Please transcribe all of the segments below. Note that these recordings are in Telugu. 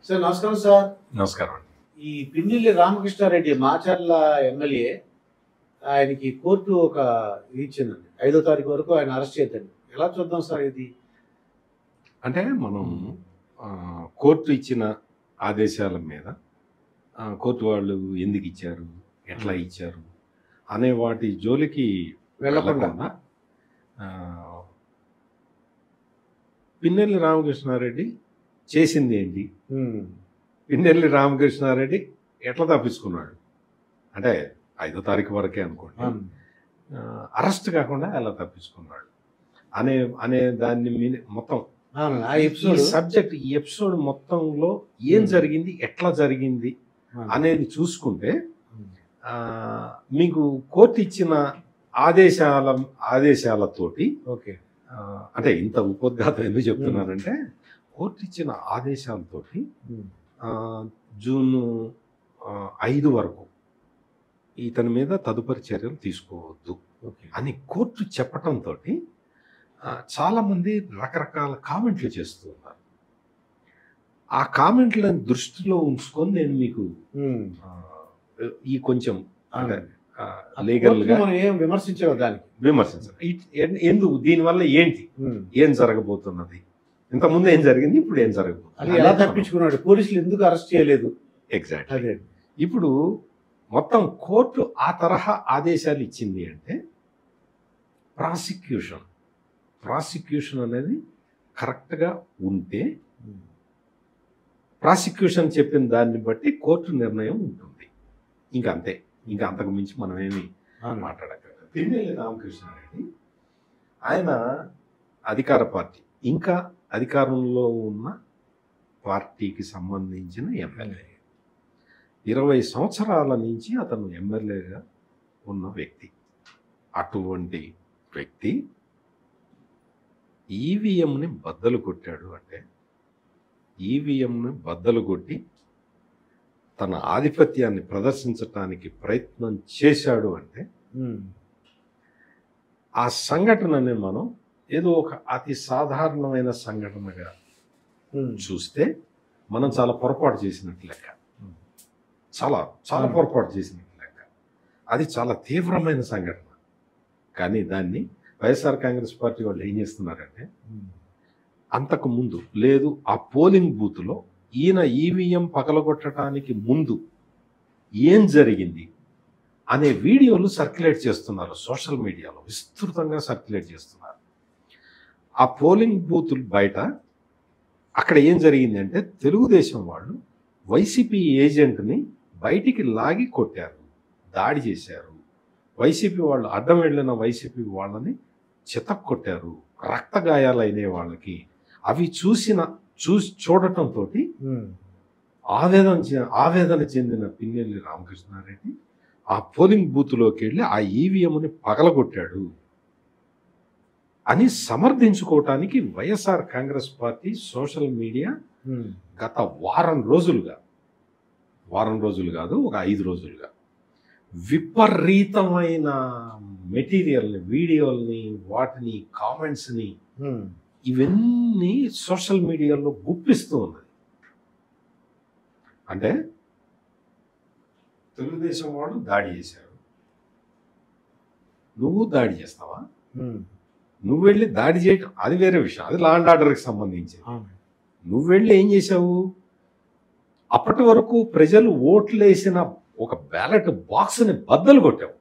సార్ నమస్కారం సార్. నమస్కారం. ఈ పిన్నెల్లి రామకృష్ణారెడ్డి మాచర్ల ఎమ్మెల్యే ఆయనకి కోర్టు ఒక ఇచ్చిందండి 5వ తారీఖు వరకు ఆయన అరెస్ట్ చేయద్దండి. ఎలా చూద్దాం సార్ ఇది? అంటే మనం కోర్టు ఇచ్చిన ఆదేశాల మీద కోర్టు వాళ్ళు ఎందుకు ఇచ్చారు, ఎట్లా ఇచ్చారు అనే వాటి జోలికి వెళ్ళకుండా పిన్నెల్లి రామకృష్ణారెడ్డి చేసింది ఏంటి, పిన్నెల్లి రామకృష్ణారెడ్డి ఎట్లా తప్పించుకున్నాడు అంటే 5వ తారీఖు వరకే అనుకోండి, అరెస్ట్ కాకుండా ఎలా తప్పించుకున్నాడు అనే దాన్ని మీద మొత్తం సబ్జెక్ట్ ఈ ఎపిసోడ్ మొత్తంలో ఏం జరిగింది, ఎట్లా జరిగింది అనేది చూసుకుంటే మీకు కోర్టు ఇచ్చిన ఆదేశాలతోటి అంటే ఇంత ఉపోద్ఘాతం ఎందుకు చెప్తున్నానంటే కోర్టు ఇచ్చిన ఆదేశాలతోటి జూన్ 5 వరకు ఇతని మీద తదుపరి చర్యలు తీసుకోవద్దు అని కోర్టు చెప్పటంతో చాలామంది రకరకాల కామెంట్లు చేస్తూ ఉన్నారు. ఆ కామెంట్లను దృష్టిలో ఉంచుకొని నేను మీకు ఈ కొంచెం లీగల్గా విమర్శించాలి. ఎందుకు, దీనివల్ల ఏంటి, ఏం జరగబోతున్నది, ఇంతకుముందు ఏం జరిగింది, ఇప్పుడు ఏం జరగబోతుంది, ఎలా తప్పించుకున్నాడు, పోలీసులు ఎందుకు అరెస్ట్ చేయలేదు. ఎగ్జాక్ట్. ఇప్పుడు మొత్తం కోర్టు ఆ తరహా ఆదేశాలు ఇచ్చింది అంటే ప్రాసిక్యూషన్ అనేది కరెక్ట్గా ఉంటే ప్రాసిక్యూషన్ చెప్పిన దాన్ని బట్టి కోర్టు నిర్ణయం ఉంటుంది. ఇంకా అంతే, ఇంకా అంతకు మించి మనమేమి మాట్లాడగలం. పిన్నెల్లి రామకృష్ణారెడ్డి ఆయన అధికార పార్టీ, ఇంకా అధికారంలో ఉన్న పార్టీకి సంబంధించిన ఎమ్మెల్యే. 20 సంవత్సరాల నుంచి అతను ఎమ్మెల్యేగా ఉన్న వ్యక్తి. అటువంటి వ్యక్తి ఈవీఎంని బద్దలు కొట్టాడు అంటే, ఈవీఎంని బద్దలు కొట్టి తన ఆధిపత్యాన్ని ప్రదర్శించడానికి ప్రయత్నం చేశాడు అంటే ఆ సంఘటనని మనం ఏదో ఒక అతి సాధారణమైన సంఘటనగా చూస్తే మనం చాలా పొరపాటు చేసినట్లు లెక్క, చాలా చాలా పొరపాటు చేసినట్లు లెక్క. అది చాలా తీవ్రమైన సంఘటన. కానీ దాన్ని వైఎస్ఆర్ కాంగ్రెస్ పార్టీ వాళ్ళు ఏం చేస్తున్నారంటే, అంతకు ముందు లేదు ఆ పోలింగ్ బూత్లో ఈయన ఈవీఎం పగలగొట్టడానికి ముందు ఏం జరిగింది అనే వీడియోలు సర్క్యులేట్ చేస్తున్నారు, సోషల్ మీడియాలో విస్తృతంగా సర్క్యులేట్ చేస్తున్నారు. ఆ పోలింగ్ బూతులు బయట అక్కడ ఏం జరిగింది అంటే, తెలుగుదేశం వాళ్ళు వైసీపీ ఏజెంట్ని బయటికి లాగి కొట్టారు, దాడి చేశారు. వైసీపీ వాళ్ళు అడ్డం వెళ్ళిన వైసీపీ వాళ్ళని చితక్కొట్టారు, రక్త గాయాలైన వాళ్ళకి. అవి చూడటంతో ఆవేదన చెందిన పిన్నెల్లి రామకృష్ణారెడ్డి ఆ పోలింగ్ బూత్లోకి వెళ్ళి ఆ ఈవీఎంని పగలగొట్టాడు అని సమర్థించుకోవటానికి వైఎస్ఆర్ కాంగ్రెస్ పార్టీ సోషల్ మీడియా గత వారం రోజులు కాదు, ఒక 5 రోజులుగా విపరీతమైన మెటీరియల్ని, వీడియోల్ని, వాటిని, కామెంట్స్ని ఇవన్నీ సోషల్ మీడియాలో గుప్పిస్తూ ఉన్నది. అంటే తెలుగుదేశం వాడు దాడి చేశాడు, నువ్వు దాడి చేస్తావా? నువ్వు వెళ్ళి దాడి చేయటం అది వేరే విషయం, అది లా అండ్ ఆర్డర్కి సంబంధించి. నువ్వు వెళ్ళి ఏం చేసావు? అప్పటి వరకు ప్రజలు ఓట్లేసిన ఒక బ్యాలెట్ బాక్స్ని బద్దలు కొట్టావు.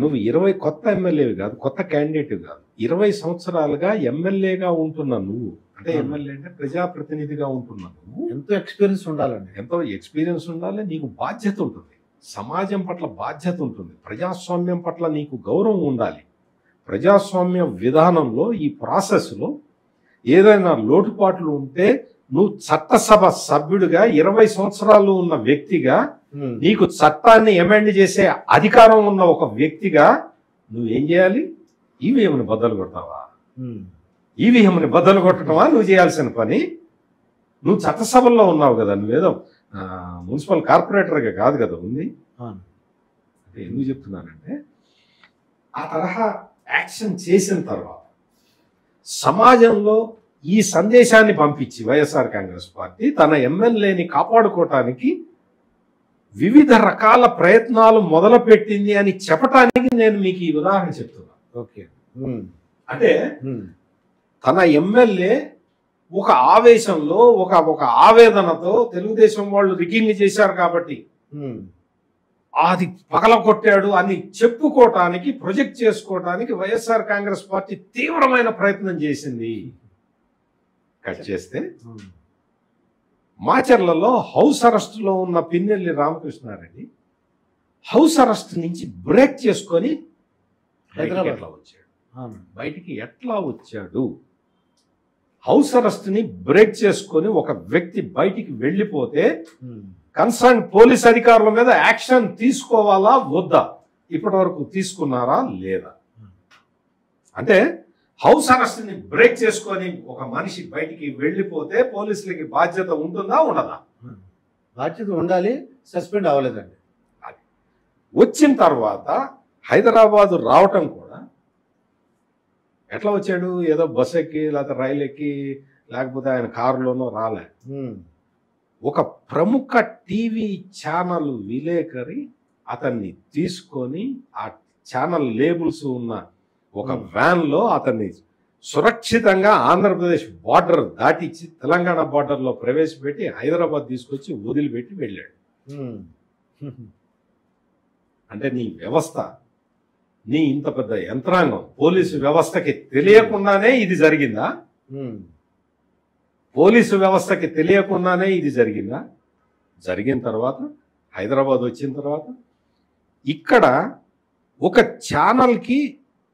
నువ్వు 20 కొత్త ఎమ్మెల్యేవి కాదు, కొత్త క్యాండిడేట్ కాదు, 20 సంవత్సరాలుగా ఎమ్మెల్యేగా ఉంటున్నా నువ్వు. అంటే ఎమ్మెల్యే అంటే ప్రజాప్రతినిధిగా ఉంటున్నా నువ్వు. ఎంతో ఎక్స్పీరియన్స్ ఉండాలండి, ఎంతో ఎక్స్పీరియన్స్ ఉండాలి, నీకు బాధ్యత ఉంటుంది, సమాజం పట్ల బాధ్యత ఉంటుంది, ప్రజాస్వామ్యం పట్ల నీకు గౌరవం ఉండాలి. ప్రజాస్వామ్య విధానంలో ఈ ప్రాసెస్లో ఏదైనా లోటుపాట్లు ఉంటే నువ్వు చట్టసభ సభ్యుడిగా 20 సంవత్సరాలు ఉన్న వ్యక్తిగా, నీకు చట్టాన్ని అమెండ్ చేసే అధికారం ఉన్న ఒక వ్యక్తిగా నువ్వేం చేయాలి? ఈవీఎంని బద్దలు కొడతావా? ఈవీఎంని బద్దలు కొట్టడమా నువ్వు చేయాల్సిన పని? నువ్వు చట్టసభల్లో ఉన్నావు కదా, నువ్వేదో మున్సిపల్ కార్పొరేటర్గా కాదు కదా ఉంది. అంటే ఎందుకు చెప్తున్నానంటే, ఆ తరహా యాక్షన్ చేసిన తర్వాత సమాజంలో ఈ సందేశాన్ని పంపించి వైఎస్ఆర్ కాంగ్రెస్ పార్టీ తన ఎమ్మెల్యేని కాపాడుకోవటానికి వివిధ రకాల ప్రయత్నాలు మొదలుపెట్టింది అని చెప్పటానికి నేను మీకు ఈ ఉదాహరణ చెప్తున్నా. ఓకే. అంటే తన ఎమ్మెల్యే ఒక ఆవేశంలో ఒక ఆవేదనతో తెలుగుదేశం వాళ్ళు రిగ్గింగ్ చేశారు కాబట్టి అది పగలగొట్టాడు అని చెప్పుకోవటానికి, ప్రొజెక్ట్ చేసుకోవటానికి వైఎస్ఆర్ కాంగ్రెస్ పార్టీ తీవ్రమైన ప్రయత్నం చేసింది. కట్ చేస్తే మాచర్లలో హౌస్ అరెస్ట్లో ఉన్న పిన్నెల్లి రామకృష్ణారెడ్డి హౌస్ అరెస్ట్ నుంచి బ్రేక్ చేసుకొని బయటికి ఎట్లా వచ్చాడు? హౌస్ అరెస్ట్ ని బ్రేక్ చేసుకొని ఒక వ్యక్తి బయటికి వెళ్ళిపోతే కన్సర్న్ పోలీస్ అధికారుల మీద యాక్షన్ తీసుకోవాలా వద్దా? ఇప్పటి వరకు తీసుకున్నారా లేదా? అంటే హౌస్ అరెస్ట్ ని బ్రేక్ చేసుకొని ఒక మనిషి బయటికి వెళ్ళిపోతే పోలీసులకి బాధ్యత ఉంటుందా ఉండదా? బాధ్యత ఉండాలి. సస్పెండ్ అవ్వలేదండి. వచ్చిన తర్వాత హైదరాబాద్ రావటం కూడా ఎట్లా వచ్చాడు? ఏదో బస్ ఎక్కి లేకపోతే రైలు ఎక్కి లేకపోతే ఆయన కారులోనో రాలే. ఒక ప్రముఖ టీవీ ఛానల్ విలేకరి అతన్ని తీసుకొని ఆ ఛానల్ లేబుల్స్ ఉన్న ఒక వ్యాన్ లో అతన్ని సురక్షితంగా ఆంధ్రప్రదేశ్ బార్డర్ దాటించి తెలంగాణ బార్డర్ లో ప్రవేశపెట్టి హైదరాబాద్ తీసుకొచ్చి వదిలిపెట్టి వెళ్ళాడు. అంటే నీ వ్యవస్థ, నీ ఇంత పెద్ద యంత్రాంగం, పోలీసు వ్యవస్థకి తెలియకుండానే ఇది జరిగిందా? పోలీసు వ్యవస్థకి తెలియకుండానే ఇది జరిగిందా? జరిగిన తర్వాత హైదరాబాద్ వచ్చిన తర్వాత ఇక్కడ ఒక ఛానల్కి,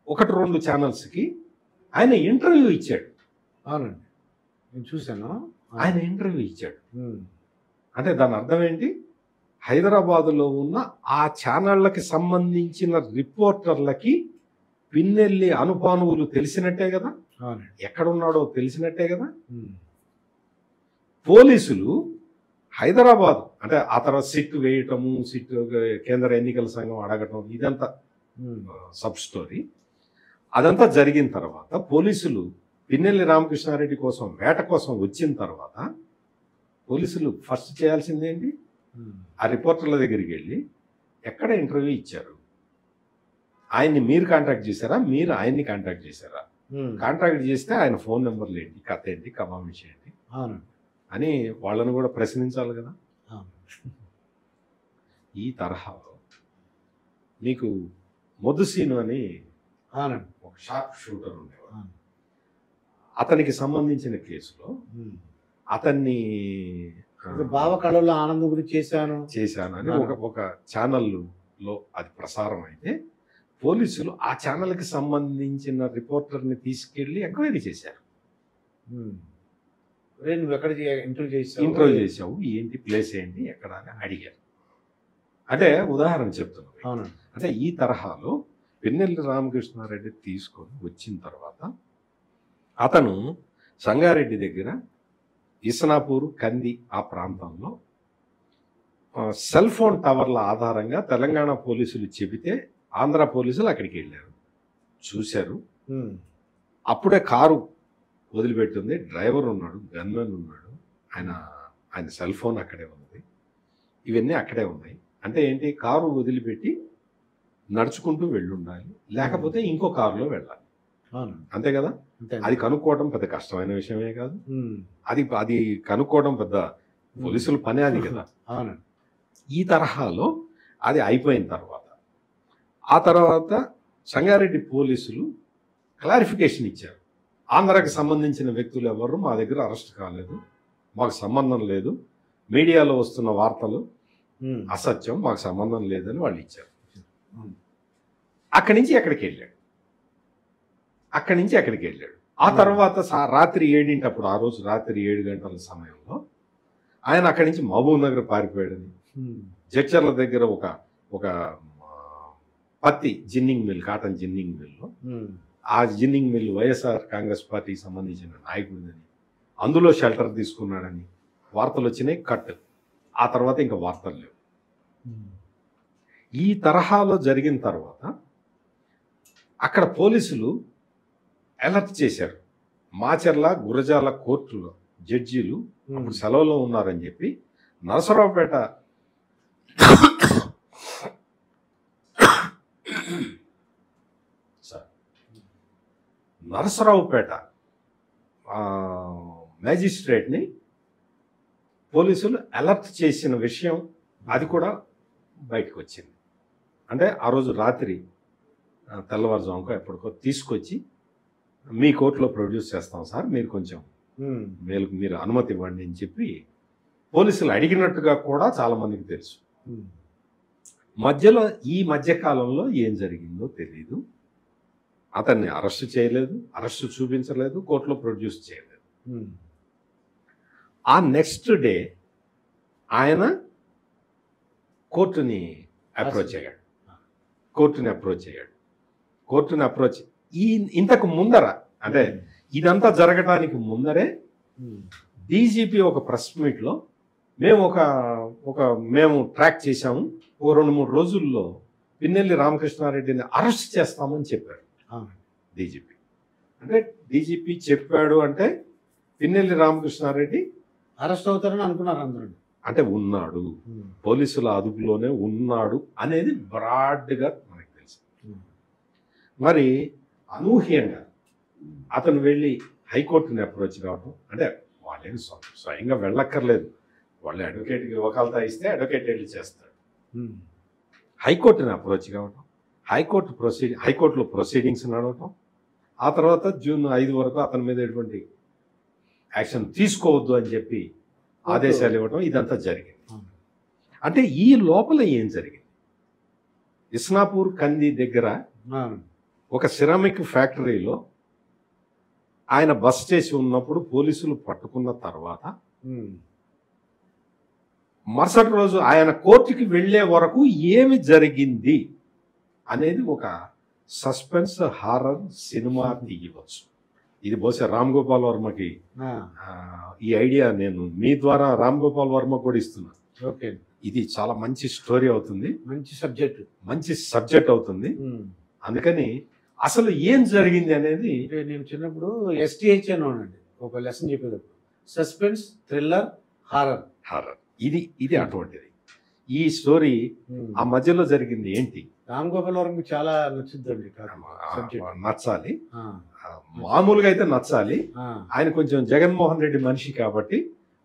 1-2 ఛానల్స్కి ఆయన ఇంటర్వ్యూ ఇచ్చాడు. అవునండి, నేను చూశాను. ఆయన ఇంటర్వ్యూ ఇచ్చాడు. అంటే దాని అర్థం ఏంటి? హైదరాబాదులో ఉన్న ఆ ఛానళ్ళకి సంబంధించిన రిపోర్టర్లకి పిన్నెల్లి అనుపానువులు తెలిసినట్టే కదా, ఎక్కడున్నాడో తెలిసినట్టే కదా. పోలీసులు హైదరాబాద్ అంటే ఆ తర్వాత సిట్ వేయటము, సిట్ కేంద్ర ఎన్నికల సంఘం అడగటం, ఇదంతా సబ్ స్టోరీ. అదంతా జరిగిన తర్వాత పోలీసులు పిన్నెల్లి రామకృష్ణారెడ్డి కోసం, వేట కోసం వచ్చిన తర్వాత పోలీసులు ఫస్ట్ చేయాల్సిందేంటి? ఆ రిపోర్టర్ల దగ్గరికి వెళ్ళి ఎక్కడ ఇంటర్వ్యూ ఇచ్చారు, ఆయన్ని మీరు కాంటాక్ట్ చేశారా, మీరు ఆయన్ని కాంటాక్ట్ చేశారా, కాంటాక్ట్ చేస్తే ఆయన ఫోన్ నెంబర్లు ఏంటి, కథ ఏంటి, కమామిషి ఏంటి అని వాళ్ళని కూడా ప్రశ్నించాలి కదా. ఈ తరహాలో మీకు మొద్దుసీను అని ఒక షార్ప్ షూటర్ ఉండేవాడు. అతనికి సంబంధించిన కేసులో అతన్ని భావ కళల్లో ఆనందం గురించి చేశాను అని ఒక ఛానల్లో అది ప్రసారం అయితే పోలీసులు ఆ ఛానల్కి సంబంధించిన రిపోర్టర్ని తీసుకెళ్లి ఎంక్వైరీ చేశారు. నువ్వు ఎక్కడ ఇంటర్వ్యూ చేసావు, ఏంటి ప్లేస్ ఏంటి, ఎక్కడ అని అడిగారు. అంటే ఉదాహరణ చెప్తున్నాను. అంటే ఈ తరహాలో పిన్నెల్లి రామకృష్ణారెడ్డి తీసుకొని వచ్చిన తర్వాత అతను సంగారెడ్డి దగ్గర ఇస్నాపూర్, కంది ఆ ప్రాంతంలో సెల్ ఫోన్ టవర్ల ఆధారంగా తెలంగాణ పోలీసులు చెబితే ఆంధ్ర పోలీసులు అక్కడికి వెళ్ళారు, చూశారు. అప్పుడే కారు వదిలిపెట్టింది, డ్రైవర్ ఉన్నాడు, గన్మెన్ ఉన్నాడు, ఆయన సెల్ ఫోన్ అక్కడే ఉంది, ఇవన్నీ అక్కడే ఉన్నాయి. అంటే ఏంటి? కారు వదిలిపెట్టి నడుచుకుంటూ వెళ్ళుండాలి, లేకపోతే ఇంకో కారులో వెళ్ళాలి, అంతే కదా. అది కనుక్కోవడం పెద్ద కష్టమైన విషయమే కాదు. అది కనుక్కోవడం పెద్ద పోలీసుల పని అది కదా. ఈ తరహాలో అది అయిపోయిన తర్వాత ఆ తర్వాత సంగారెడ్డి పోలీసులు క్లారిఫికేషన్ ఇచ్చారు. ఆంధ్రాకి సంబంధించిన వ్యక్తులు ఎవరు మా దగ్గర అరెస్ట్ కాలేదు, మాకు సంబంధం లేదు, మీడియాలో వస్తున్న వార్తలు అసత్యం, మాకు సంబంధం లేదని వాళ్ళు ఇచ్చారు. అక్కడి నుంచి ఎక్కడికి వెళ్ళాడు. ఆ తర్వాత రాత్రి 7 అప్పుడు, ఆ రోజు రాత్రి 7 గంటల సమయంలో ఆయన అక్కడి నుంచి మహబూబ్ నగర్ పారిపోయాడని, జడ్చర్ల దగ్గర ఒక పత్తి జిన్నింగ్ మిల్, కాటన్ జిన్నింగ్ మిల్లో, ఆ జిన్నింగ్ మిల్ వైఎస్ఆర్ కాంగ్రెస్ పార్టీకి సంబంధించిన నాయకుడిని, అందులో షెల్టర్ తీసుకున్నాడని వార్తలు వచ్చినాయి. కట్. ఆ తర్వాత ఇంకా వార్తలు లేవు. ఈ తరహాలో జరిగిన తర్వాత అక్కడ పోలీసులు అలర్ట్ చేశారు, మాచర్ల గురజాల కోర్టులో జడ్జీలు అప్పుడు సెలవులో ఉన్నారని చెప్పి నరసరావుపేట నరసరావుపేట మ్యాజిస్ట్రేట్ని పోలీసులు అలర్ట్ చేసిన విషయం అది కూడా బయటకు వచ్చింది. అంటే ఆ రోజు రాత్రి తెల్లవారుజాముకో ఎప్పటికో తీసుకొచ్చి మీ కోర్టులో ప్రొడ్యూస్ చేస్తాం సార్, మీరు కొంచెం మీరు అనుమతి ఇవ్వండి అని చెప్పి పోలీసులు అడిగినట్టుగా కూడా చాలా మందికి తెలుసు. మధ్యలో ఈ మధ్యకాలంలో ఏం జరిగిందో తెలియదు. అతన్ని అరెస్ట్ చేయలేదు, అరెస్ట్ చూపించలేదు, కోర్టులో ప్రొడ్యూస్ చేయలేదు. ఆ నెక్స్ట్ డే ఆయన కోర్టుని అప్రోచ్ అయ్యాడు. ఇంతకు ముందర అంటే ఇదంతా జరగడానికి ముందరే డీజీపీ ఒక ప్రెస్ మీట్లో మేము ట్రాక్ చేశాము, ఓ 2-3 రోజుల్లో పిన్నెల్లి రామకృష్ణారెడ్డిని అరెస్ట్ చేస్తామని చెప్పాడు డీజీపీ. అంటే డీజీపీ చెప్పాడు అంటే పిన్నెల్లి రామకృష్ణారెడ్డి అరెస్ట్ అవుతారని అనుకున్నారు అందరూ. అంటే ఉన్నాడు, పోలీసుల అదుపులోనే ఉన్నాడు అనేది బ్రాడ్గా మనకు తెలుసు. మరి అనూహ్యంగా అతను వెళ్ళి హైకోర్టుని అప్రోచ్ కావడం, అంటే వాళ్ళేం స్వయంగా వెళ్ళక్కర్లేదు, వాళ్ళు అడ్వకేట్కి వకాల్తా ఇస్తే అడ్వకేట్ వెళ్ళి చేస్తాడు. హైకోర్టుని అప్రోచ్ కావడం, హైకోర్టులో ప్రొసీడింగ్స్ నడవటం, ఆ తర్వాత జూన్ 5 వరకు అతని మీద ఎటువంటి యాక్షన్ తీసుకోవద్దు అని చెప్పి ఆదేశాలు ఇవ్వడం, ఇదంతా జరిగింది. అంటే ఈ లోపల ఏం జరిగింది, ఇస్నాపూర్ కంది దగ్గర ఒక సిరామిక్ ఫ్యాక్టరీలో ఆయన బస్ చేసి ఉన్నప్పుడు పోలీసులు పట్టుకున్న తర్వాత మరుసటి రోజు ఆయన కోర్టుకి వెళ్లే వరకు ఏమి జరిగింది అనేది ఒక సస్పెన్స్ హారర్ సినిమా తీయవచ్చు. ఇది బహుశా రామ్ గోపాల్ వర్మకి ఈ ఐడియా నేను మీ ద్వారా రామ్ గోపాల్ వర్మ కూడా ఇస్తున్నాను. ఓకే, ఇది చాలా మంచి స్టోరీ అవుతుంది, మంచి సబ్జెక్ట్ అవుతుంది. అందుకని అసలు ఏం జరిగింది అనేది నేను చిన్నప్పుడు STH అనండి ఒక లెసన్ చెప్పేటప్పుడు సస్పెన్స్ థ్రిల్లర్ హారర్ ఇది అటువంటిది. ఈ స్టోరీ ఆ మధ్యలో జరిగింది ఏంటి, రామ్ గోపాల్ వర్మ చాలా నచ్చుద్దండి, నచ్చాలి, మామూలుగా అయితే నచ్చాలి. ఆయన కొంచెం జగన్మోహన్ రెడ్డి మనిషి కాబట్టి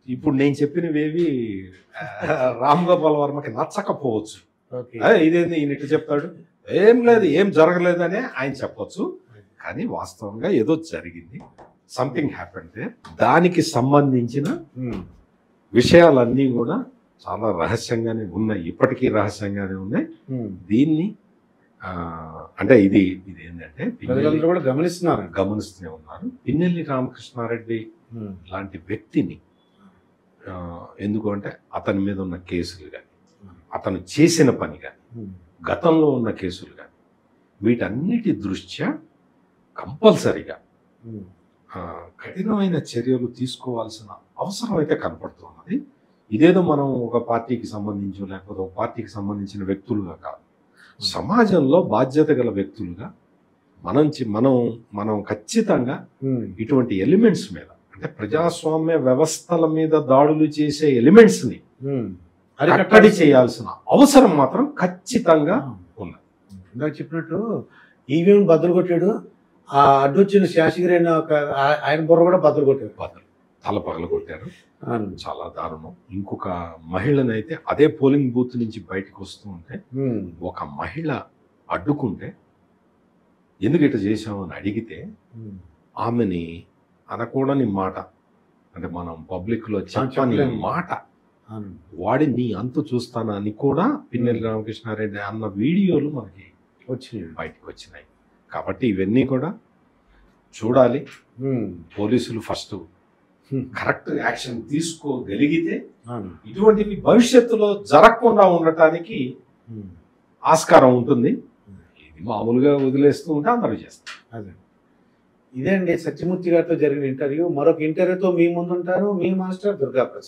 ఇప్పుడు నేను చెప్పినవేవి రామ్ గోపాల్ వర్మకి నచ్చకపోవచ్చు. ఇదేంది ఈయన ఇట్లా చెప్తాడు, ఏం లేదు, ఏం జరగలేదనే ఆయన చెప్పొచ్చు. కానీ వాస్తవంగా ఏదో జరిగింది, సంథింగ్ హ్యాపెండ్. దానికి సంబంధించిన విషయాలన్నీ కూడా చాలా రహస్యంగానే ఉన్నాయి, ఇప్పటికీ రహస్యంగానే ఉన్నాయి. దీన్ని అంటే ఇది ఏంటంటే కూడా గమనిస్తూనే ఉన్నారు. పిన్నెల్లి రామకృష్ణారెడ్డి లాంటి వ్యక్తిని ఎందుకు అంటే అతని మీద ఉన్న కేసులు కానీ, అతను చేసిన పని కానీ, గతంలో ఉన్న కేసులు కానీ, వీటన్నిటి దృష్ట్యా కంపల్సరిగా కఠినమైన చర్యలు తీసుకోవాల్సిన అవసరం అయితే కనపడుతున్నది. ఇదేదో మనం ఒక పార్టీకి సంబంధించి లేకపోతే ఒక పార్టీకి సంబంధించిన వ్యక్తులుగా కాదు, సమాజంలో బాధ్యత గల వ్యక్తులుగా మనం ఖచ్చితంగా ఇటువంటి ఎలిమెంట్స్ మీద, అంటే ప్రజాస్వామ్య వ్యవస్థల మీద దాడులు చేసే ఎలిమెంట్స్ ని కట్టడి చేయాల్సిన అవసరం మాత్రం ఖచ్చితంగా ఉన్నది. ఇందాక చెప్పినట్టు ఈవీఎం బద్దలు కొట్టాడు, ఆ అడ్డొచ్చిన శాసగిరి అయిన ఆయన బుర్ర కూడా బద్దలు కొట్టారు, తల పగల కొట్టారు. చాలా దారుణం. ఇంకొక మహిళనైతే అదే పోలింగ్ బూత్ నుంచి బయటకు వస్తూ ఉంటే ఒక మహిళ అడ్డుకుంటే ఎందుకు ఇట్లా చేసాము అని అడిగితే ఆమెని అనకూడని మాట, అంటే మనం పబ్లిక్ లో చెప్పని మాట వాడి నీ అంతు చూస్తానా అని కూడా పిన్నెల్లి రామకృష్ణారెడ్డి అన్న వీడియోలు మనకి బయటకు వచ్చినాయి. కాబట్టి ఇవన్నీ కూడా చూడాలి. పోలీసులు ఫస్ట్ కరెక్ట్ యాక్షన్ తీసుకోగలిగితే ఇటువంటివి భవిష్యత్తులో జరగకుండా ఉండటానికి ఆస్కారం ఉంటుంది. ఇది మామూలుగా వదిలేస్తూ ఉంటే అందరూ చేస్తారు. అదే ఇదే అండి సత్యమూర్తి గారితో జరిగిన ఇంటర్వ్యూ. మరొక ఇంటర్వ్యూతో మీ ముందుంటారు మీ మాస్టర్ దుర్గాప్రసాద్.